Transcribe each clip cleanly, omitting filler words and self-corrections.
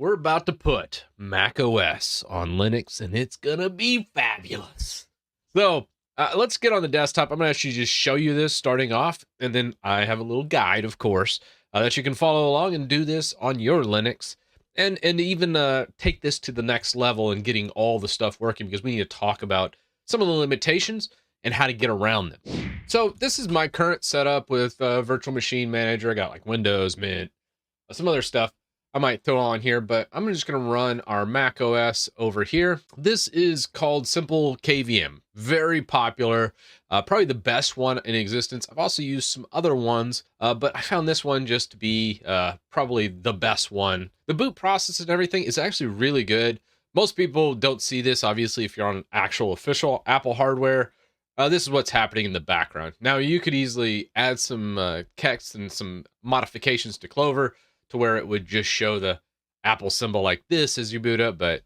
We're about to put macOS on Linux, and it's gonna be fabulous. So let's get on the desktop. I'm gonna actually just show you this starting off, and then I have a little guide, of course, that you can follow along and do this on your Linux, and even take this to the next level and getting all the stuff working, because we need to talk about some of the limitations and how to get around them. So this is my current setup with Virtual Machine Manager. I got like Windows, Mint, some other stuff I might throw on here, but I'm just going to run our Mac OS over here. This is called Simple KVM. Very popular, probably the best one in existence. I've also used some other ones, but I found this one just to be probably the best one. The boot process and everything is actually really good. Most people don't see this, obviously, if you're on actual official Apple hardware. This is what's happening in the background. Now, you could easily add some text and some modifications to Clover to where it would just show the Apple symbol like this as you boot up, but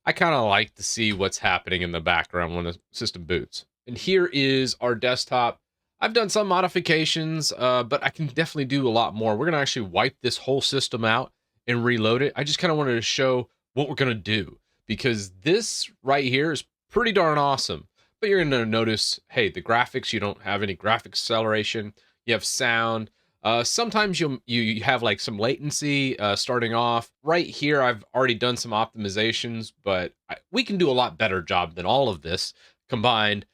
I kind of like to see what's happening in the background when the system boots. And here is our desktop. I've done some modifications, but I can definitely do a lot more. We're going to actually wipe this whole system out and reload it. I just kind of wanted to show what we're going to do, because this right here is pretty darn awesome. But you're going to notice, hey, the graphics, you don't have any graphics acceleration. You have sound. Sometimes you have like some latency starting off. Right here, I've already done some optimizations, but we can do a lot better job than all of this combined.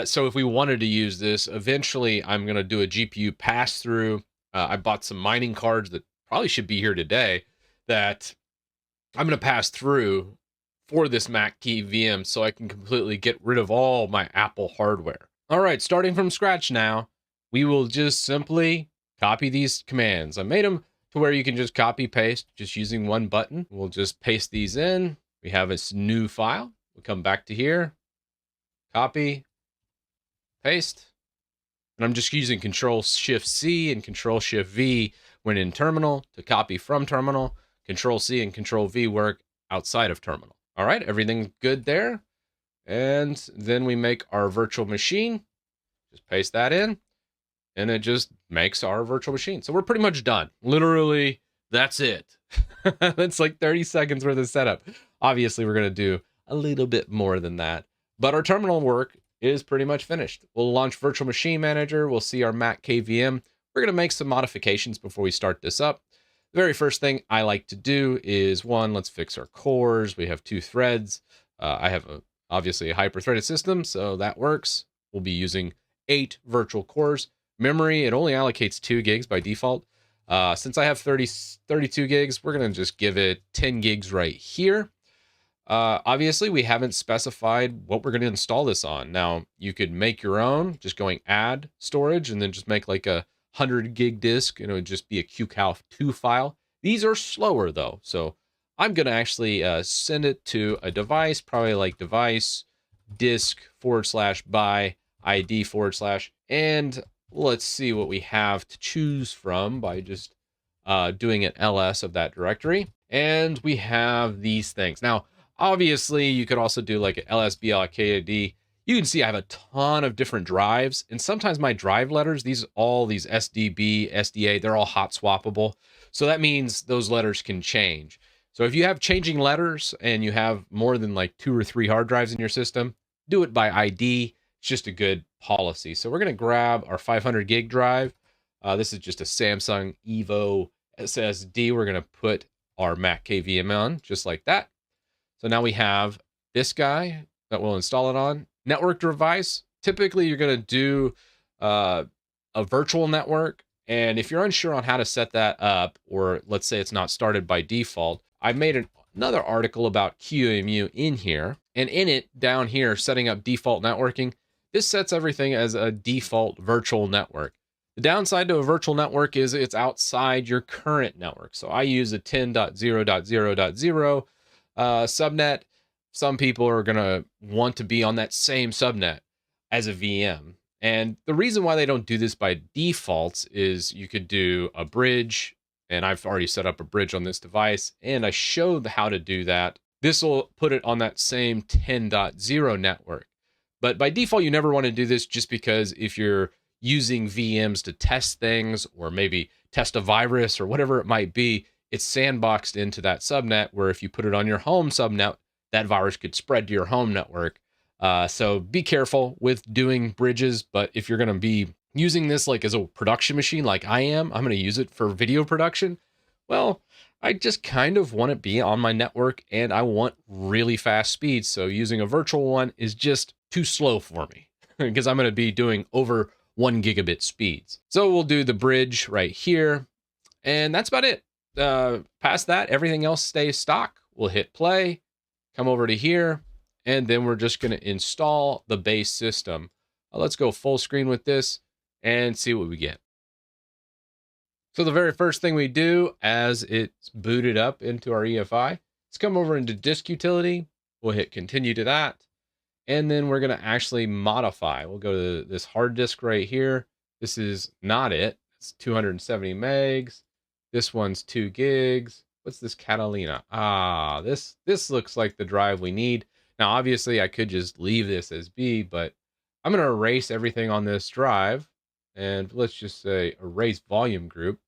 So if we wanted to use this, eventually I'm going to do a GPU pass-through. I bought some mining cards that probably should be here today that I'm going to pass through for this Mac VM so I can completely get rid of all my Apple hardware. All right, starting from scratch now, we will just simply copy these commands. I made them to where you can just copy paste just using one button. We'll just paste these in. We have this new file. We'll come back to here, copy, paste. And I'm just using Control-Shift-C and Control-Shift-V when in terminal to copy from terminal. Control-C and Control-V work outside of terminal. All right, everything's good there. And then we make our virtual machine. Just paste that in. And it just makes our virtual machine. So we're pretty much done. Literally, that's it. That's like 30 seconds worth of setup. Obviously, we're going to do a little bit more than that. But our terminal work is pretty much finished. We'll launch Virtual Machine Manager. We'll see our Mac KVM. We're going to make some modifications before we start this up. The very first thing I like to do is, one, let's fix our cores. We have 2 threads. I have obviously a hyper-threaded system, so that works. We'll be using 8 virtual cores. Memory, it only allocates 2 gigs by default. Since I have 32 gigs, we're going to just give it 10 gigs right here. Obviously, we haven't specified what we're going to install this on. Now, you could make your own, just going add storage, and then just make like a 100 gig disk, and it would just be a QCAL2 file. These are slower, though, so I'm going to actually send it to a device, probably like device disk/by ID/, and let's see what we have to choose from by just doing an ls of that directory. And we have these things. Now, obviously, you could also do like an lsblkd. You can see I have a ton of different drives. And sometimes my drive letters, all these SDB, SDA, they're all hot swappable. So that means those letters can change. So if you have changing letters and you have more than like 2 or 3 hard drives in your system, do it by ID. It's just a good policy. So we're going to grab our 500 gig drive. This is just a Samsung Evo SSD. We're going to put our Mac KVM on just like that. So now we have this guy that we'll install it on. Network device. Typically, you're going to do a virtual network. And if you're unsure on how to set that up, or let's say it's not started by default, I made another article about QEMU in here. And in it, down here, setting up default networking, this sets everything as a default virtual network. The downside to a virtual network is it's outside your current network. So I use a 10.0.0.0 subnet. Some people are going to want to be on that same subnet as a VM. And the reason why they don't do this by default is you could do a bridge, and I've already set up a bridge on this device, and I showed how to do that. This will put it on that same 10.0 network. But by default, you never want to do this, just because if you're using VMs to test things or maybe test a virus or whatever it might be, it's sandboxed into that subnet, where if you put it on your home subnet, that virus could spread to your home network. So be careful with doing bridges, but if you're going to be using this like as a production machine like I am, I'm going to use it for video production. Well, I just kind of want it be on my network, and I want really fast speeds. So using a virtual one is just too slow for me because I'm going to be doing over 1 gigabit speeds. So we'll do the bridge right here, and that's about it. Past that, everything else stays stock. We'll hit play, come over to here, and then we're just going to install the base system. Let's go full screen with this and see what we get. So the very first thing we do as it's booted up into our EFI is come over into disk utility. We'll hit continue to that. And then we're going to actually modify. We'll go to this hard disk right here. This is not it. It's 270 megs. This one's 2 gigs. What's this Catalina? This looks like the drive we need. Now, obviously, I could just leave this as B, but I'm going to erase everything on this drive. And let's just say erase volume group.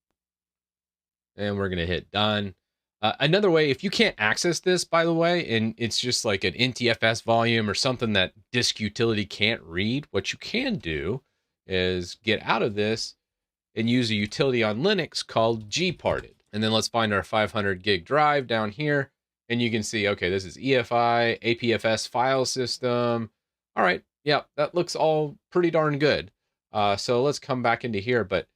And we're going to hit done. Another way, if you can't access this, by the way, and it's just like an NTFS volume or something that disk utility can't read, what you can do is get out of this and use a utility on Linux called gparted. And then let's find our 500 gig drive down here. And you can see, okay, this is EFI, APFS file system. All right, yeah, that looks all pretty darn good. So let's come back into here. But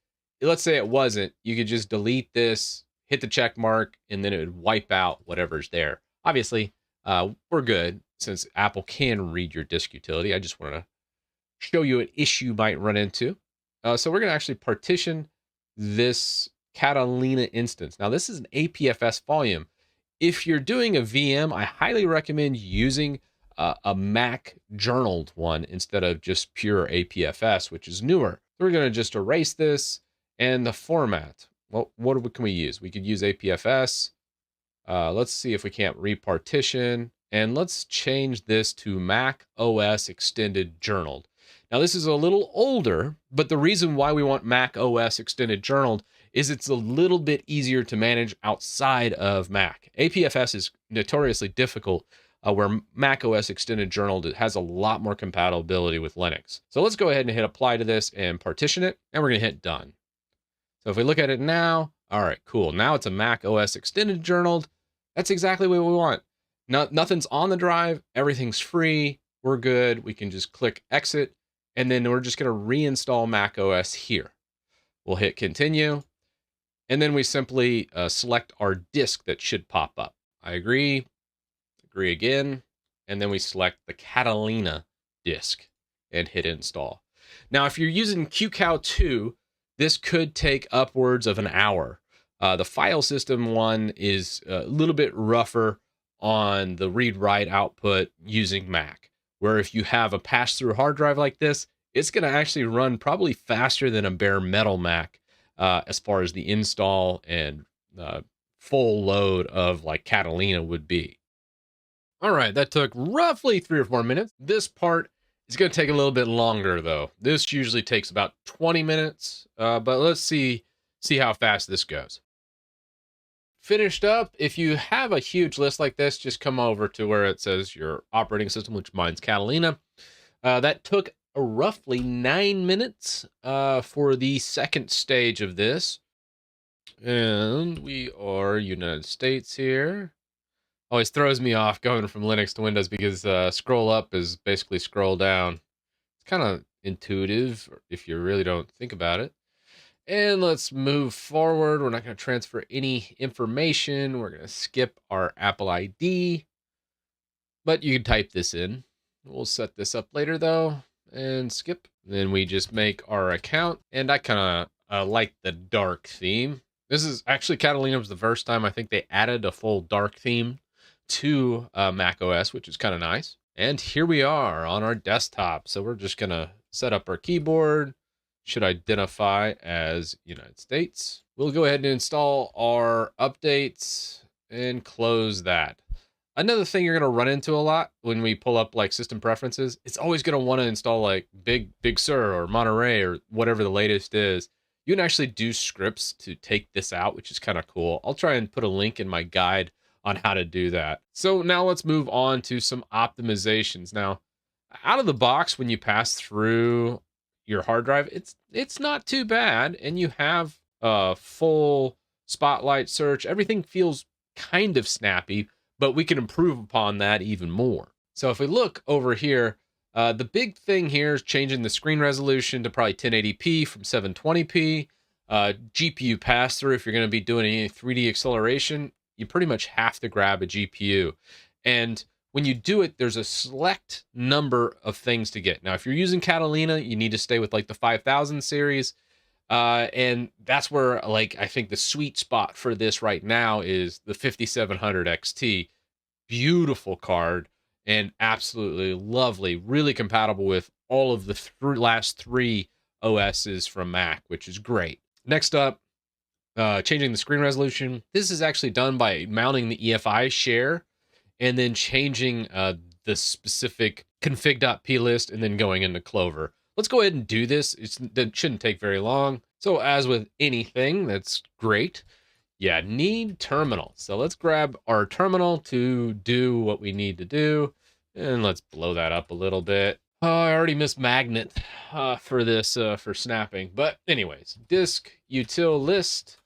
let's say it wasn't. You could just delete this, hit the check mark, and then it would wipe out whatever's there. Obviously, we're good since Apple can read your disk utility. I just want to show you an issue you might run into. So we're going to actually partition this Catalina instance. Now, this is an APFS volume. If you're doing a VM, I highly recommend using a Mac journaled one instead of just pure APFS, which is newer. So we're going to just erase this and the format. Well, what can we use? We could use APFS. Let's see if we can't repartition. And let's change this to macOS Extended Journaled. Now, this is a little older, but the reason why we want macOS Extended Journaled is it's a little bit easier to manage outside of Mac. APFS is notoriously difficult, where macOS Extended Journaled, it has a lot more compatibility with Linux. So let's go ahead and hit apply to this and partition it, and we're going to hit done. So if we look at it now, all right, cool. Now it's a macOS Extended Journaled. That's exactly what we want. Nothing's on the drive. Everything's free. We're good. We can just click exit, and then we're just going to reinstall macOS here. We'll hit continue, and then we simply select our disk that should pop up. I agree again, and then we select the Catalina disk and hit install. Now, if you're using QCOW 2, this could take upwards of an hour. The file system one is a little bit rougher on the read-write output using Mac, where if you have a pass-through hard drive like this, it's going to actually run probably faster than a bare metal Mac as far as the install and full load of like Catalina would be. All right, that took roughly 3 or 4 minutes. This part is going to take a little bit longer, though. This usually takes about 20 minutes, but let's see how fast this goes. Finished up. If you have a huge list like this, just come over to where it says your operating system, which mine's Catalina. That took roughly 9 minutes for the second stage of this. And we are United States here. Always throws me off going from Linux to Windows because scroll up is basically scroll down. It's kind of intuitive if you really don't think about it. And let's move forward. We're not going to transfer any information. We're going to skip our Apple ID. But you can type this in. We'll set this up later, though. And skip. Then we just make our account. And I kind of like the dark theme. This is actually, Catalina was the first time I think they added a full dark theme to macOS, which is kind of nice. And here we are on our desktop. So we're just going to set up our keyboard. Should identify as United States. We'll go ahead and install our updates and close that. Another thing you're going to run into a lot when we pull up like system preferences, it's always going to want to install like Big Sur or Monterey or whatever the latest is. You can actually do scripts to take this out, which is kind of cool. I'll try and put a link in my guide on how to do that. So now let's move on to some optimizations. Now, out of the box, when you pass through your hard drive, it's not too bad, and you have a full spotlight search. Everything feels kind of snappy, but we can improve upon that even more. So if we look over here, the big thing here is changing the screen resolution to probably 1080p from 720p. GPU pass-through, if you're going to be doing any 3D acceleration, you pretty much have to grab a GPU. And when you do it, there's a select number of things to get. Now, if you're using Catalina, you need to stay with like the 5000 series. And that's where, like, I think the sweet spot for this right now is the 5700 XT. Beautiful card and absolutely lovely, really compatible with all of the last three OSs from Mac, which is great. Next up, changing the screen resolution. This is actually done by mounting the EFI share and then changing the specific config.plist and then going into Clover. Let's go ahead and do this. It shouldn't take very long. So as with anything, that's great. Yeah, need terminal. So let's grab our terminal to do what we need to do. And let's blow that up a little bit. Oh, I already missed magnet for this, for snapping. But anyways, disk util list.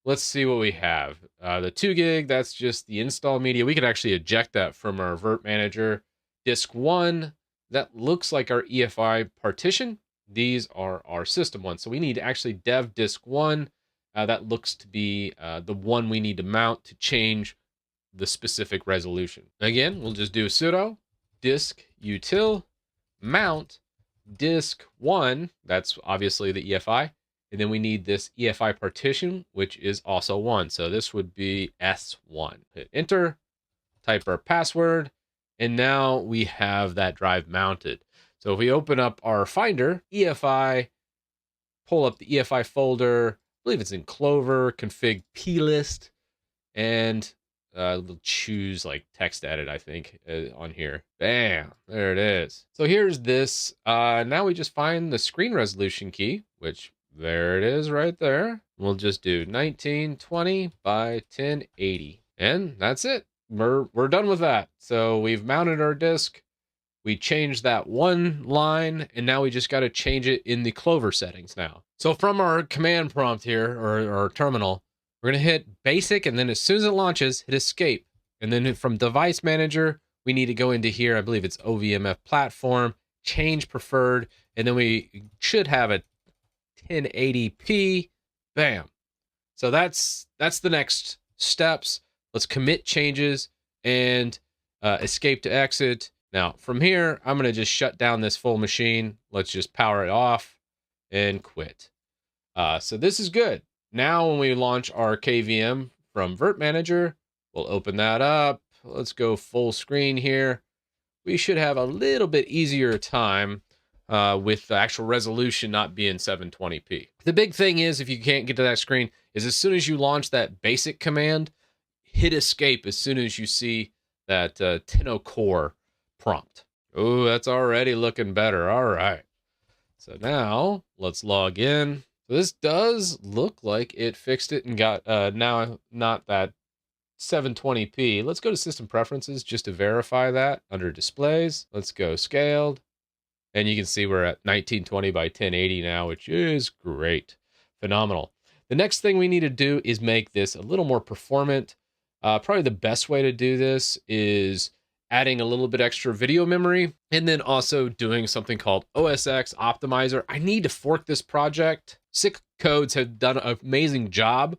Let's see what we have. The 2 gig, that's just the install media. We could actually eject that from our virt-manager. Disk 1, that looks like our EFI partition. These are our system ones. So we need actually dev disk 1. That looks to be the one we need to mount to change the specific resolution. Again, we'll just do sudo disk util mount disk 1. That's obviously the EFI. And then we need this EFI partition, which is also 1. So this would be S1. Hit enter, type our password, and now we have that drive mounted. So if we open up our Finder, EFI, pull up the EFI folder, I believe it's in Clover, config plist, and we'll choose like text edit, I think, on here. Bam, there it is. So here's this. Now we just find the screen resolution key, which there it is right there. We'll just do 1920 by 1080. And that's it. We're done with that. So we've mounted our disk. We changed that one line, and now we just got to change it in the Clover settings now. So from our command prompt here, or our terminal, we're going to hit basic, and then as soon as it launches, hit escape. And then from device manager, we need to go into here. I believe it's OVMF platform, change preferred, and then we should have a 1080p. Bam. So that's the next steps. Let's commit changes and escape to exit. Now from here, I'm going to just shut down this full machine. Let's just power it off and quit. So this is good. Now when we launch our KVM from virt-manager, we'll open that up. Let's go full screen here. We should have a little bit easier time with the actual resolution not being 720p. The big thing is, if you can't get to that screen, is as soon as you launch that basic command, hit escape as soon as you see that Tenno core prompt. Oh, that's already looking better. All right. So now let's log in. So this does look like it fixed it and got now not that 720p. Let's go to system preferences just to verify that. Under displays, let's go scaled. And you can see we're at 1920 by 1080 now, which is great. Phenomenal. The next thing we need to do is make this a little more performant. Probably the best way to do this is adding a little bit extra video memory, and then also doing something called OS X Optimizer. I need to fork this project. Sick Codes have done an amazing job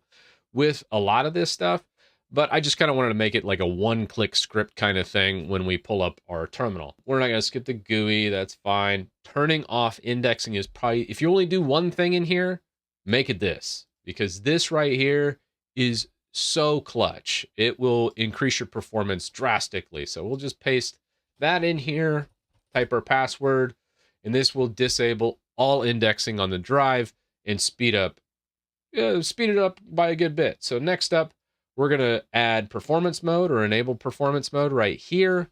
with a lot of this stuff, but I just kind of wanted to make it like a one-click script kind of thing when we pull up our terminal. We're not going to skip the GUI, that's fine. Turning off indexing is probably, if you only do one thing in here, make it this, because this right here is so clutch. It will increase your performance drastically. So we'll just paste that in here, type our password, and this will disable all indexing on the drive and speed it up by a good bit. So next up, we're going to add performance mode or enable performance mode right here.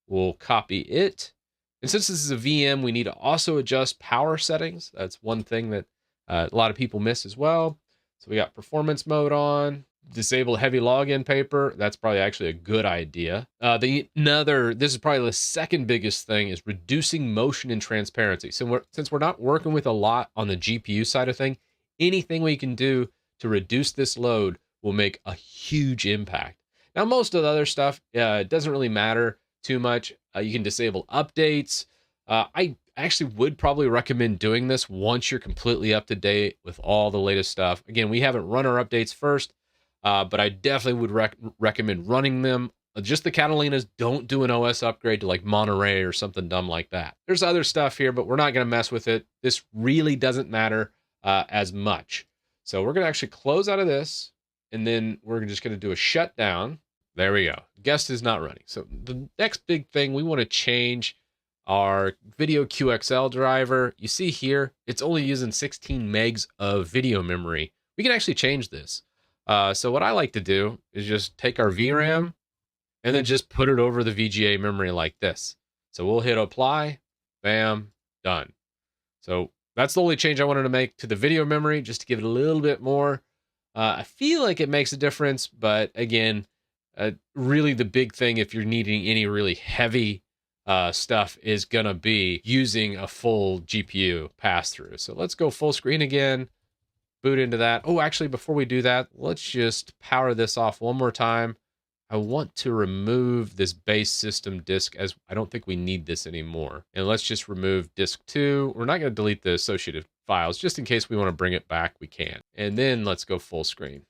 We'll copy it. And since this is a VM, we need to also adjust power settings. That's one thing that A lot of people miss as well. So we got performance mode on. Disable heavy login paper. That's probably actually a good idea. This is probably the second biggest thing, is reducing motion and transparency. So since we're not working with a lot on the GPU side of thing, anything we can do to reduce this load will make a huge impact. Now, most of the other stuff, it doesn't really matter too much. You can disable updates. I actually would probably recommend doing this once you're completely up to date with all the latest stuff. Again, we haven't run our updates first, but I definitely would recommend running them. Just the Catalinas. Don't do an OS upgrade to like Monterey or something dumb like that. There's other stuff here, but we're not going to mess with it. This really doesn't matter as much. So we're going to actually close out of this, and then we're just going to do a shutdown. There we go. Guest is not running. So the next big thing, we want to change our video QXL driver. You see here, it's only using 16 megs of video memory. We can actually change this. So what I like to do is just take our VRAM and then just put it over the VGA memory like this. So we'll hit apply, bam, done. So that's the only change I wanted to make to the video memory, just to give it a little bit more. I feel like it makes a difference, but again, really the big thing, if you're needing any really heavy stuff, is gonna be using a full GPU pass-through. So let's go full screen again, boot into that. Oh, actually, before we do that, let's just power this off one more time. I want to remove this base system disk, as I don't think we need this anymore. And let's just remove disk 2. We're not going to delete the associated files, just in case we want to bring it back, we can. And then let's go full screen.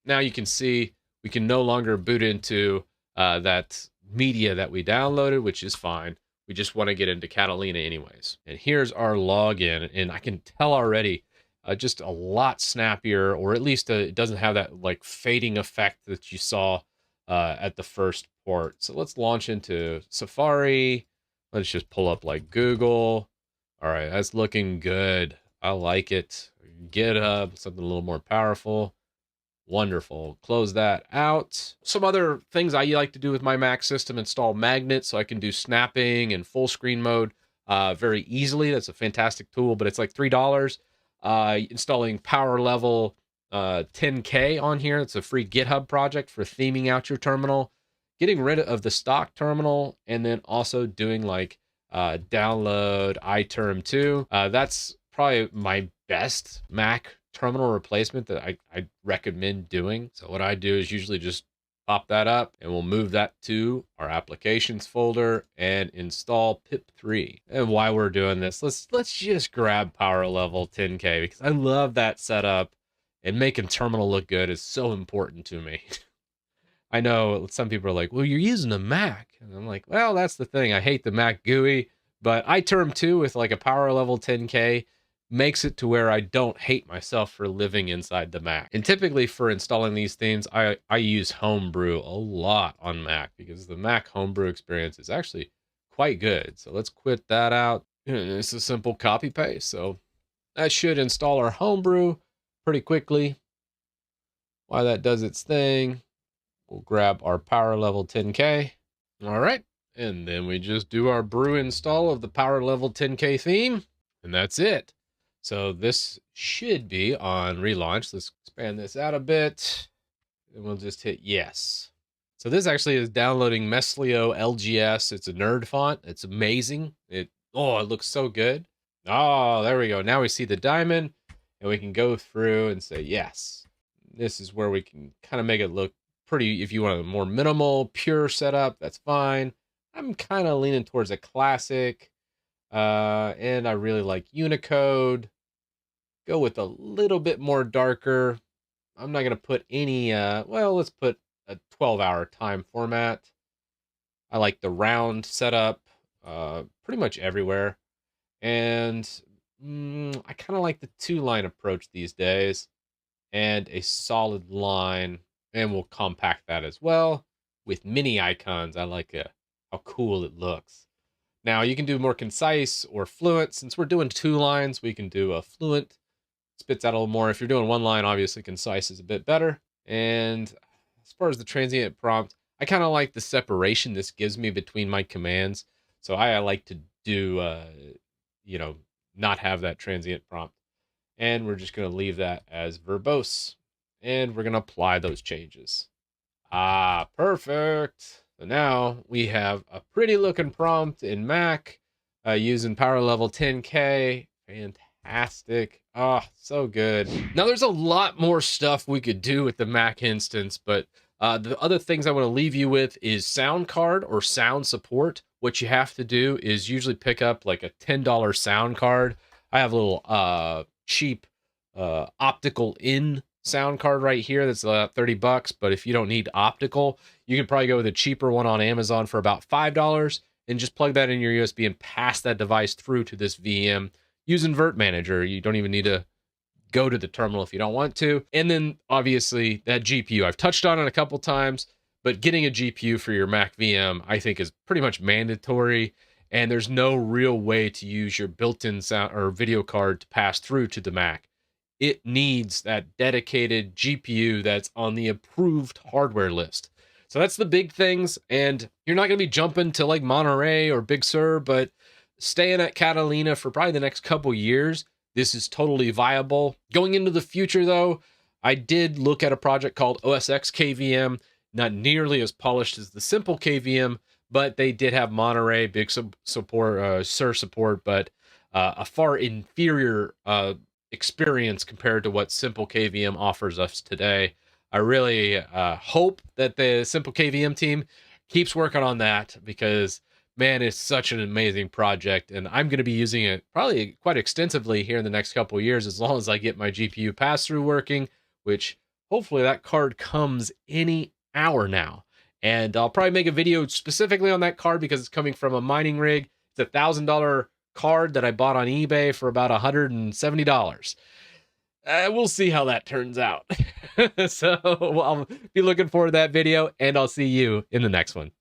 Now you can see we can no longer boot into that media that we downloaded, which is fine. We just want to get into Catalina anyways. And here's our login, and I can tell already just a lot snappier, or at least it doesn't have that like fading effect that you saw at the first port. So let's launch into Safari. Let's just pull up like Google. All right, that's looking good. I like it. GitHub, something a little more powerful. Wonderful. Close that out. Some other things I like to do with my Mac system: install magnets so I can do snapping and full screen mode very easily. That's a fantastic tool, but it's like $3. Installing power level 10K on here. It's a free GitHub project for theming out your terminal, getting rid of the stock terminal, and then also doing like download iTerm2. That's probably my best Mac terminal replacement that I recommend doing. So what I do is usually just pop that up, and we'll move that to our applications folder and install pip3. And while we're doing this, let's just grab power level 10K, because I love that setup. And making terminal look good is so important to me. I know some people are like, well, you're using a Mac. And I'm like, well, that's the thing. I hate the Mac GUI, but iTerm2 with like a power level 10K makes it to where I don't hate myself for living inside the Mac. And typically for installing these themes, I use Homebrew a lot on Mac, because the Mac Homebrew experience is actually quite good. So let's quit that out. It's a simple copy paste. So that should install our Homebrew pretty quickly. While that does its thing, we'll grab our power level 10K. All right. And then we just do our brew install of the power level 10K theme. And that's it. So this should be on relaunch. Let's expand this out a bit. And we'll just hit yes. So this actually is downloading Meslio LGS. It's a nerd font. It's amazing. It looks so good. Oh, there we go. Now we see the diamond. And we can go through and say, yes, this is where we can kind of make it look pretty. If you want a more minimal, pure setup, that's fine. I'm kind of leaning towards a classic. And I really like Unicode. Go with a little bit more darker. I'm not going to put any, let's put a 12-hour time format. I like the round setup pretty much everywhere. And I kind of like the 2-line approach these days, and a solid line, and we'll compact that as well with mini icons. I like how cool it looks. Now you can do more concise or fluent. Since we're doing 2 lines, we can do a fluent. Spits out a little more. If you're doing 1 line, obviously concise is a bit better. And as far as the transient prompt, I kind of like the separation this gives me between my commands. So I like to do, not have that transient prompt. and we're just going to leave that as verbose, and we're going to apply those changes. Perfect. So now we have a pretty looking prompt in Mac using power level 10K. Fantastic. So good. Now there's a lot more stuff we could do with the Mac instance, but the other things I want to leave you with is sound card or sound support. What you have to do is usually pick up like a $10 sound card. I have a little cheap optical in sound card right here that's $30, but if you don't need optical, you can probably go with a cheaper one on Amazon for about $5 and just plug that in your USB and pass that device through to this VM using virt-manager. You don't even need to go to the terminal if you don't want to. And then obviously that GPU, I've touched on it a couple times, but getting a GPU for your Mac VM I think is pretty much mandatory, and there's no real way to use your built-in sound or video card to pass through to the Mac. It needs that dedicated GPU that's on the approved hardware list. So that's the big things, and you're not going to be jumping to like Monterey or Big Sur, but staying at Catalina for probably the next couple years, this is totally viable. Going into the future, though, I did look at a project called OSX KVM, not nearly as polished as the simple KVM, but they did have Monterey, Big Sur support, but a far inferior experience compared to what simple KVM offers us today. I really hope that the simple KVM team keeps working on that, because man, it's such an amazing project, and I'm going to be using it probably quite extensively here in the next couple of years, as long as I get my GPU pass-through working, which hopefully that card comes any hour now. And I'll probably make a video specifically on that card because it's coming from a mining rig. It's a $1,000 card that I bought on eBay for about $170. We'll see how that turns out. So I'll be looking forward to that video, and I'll see you in the next one.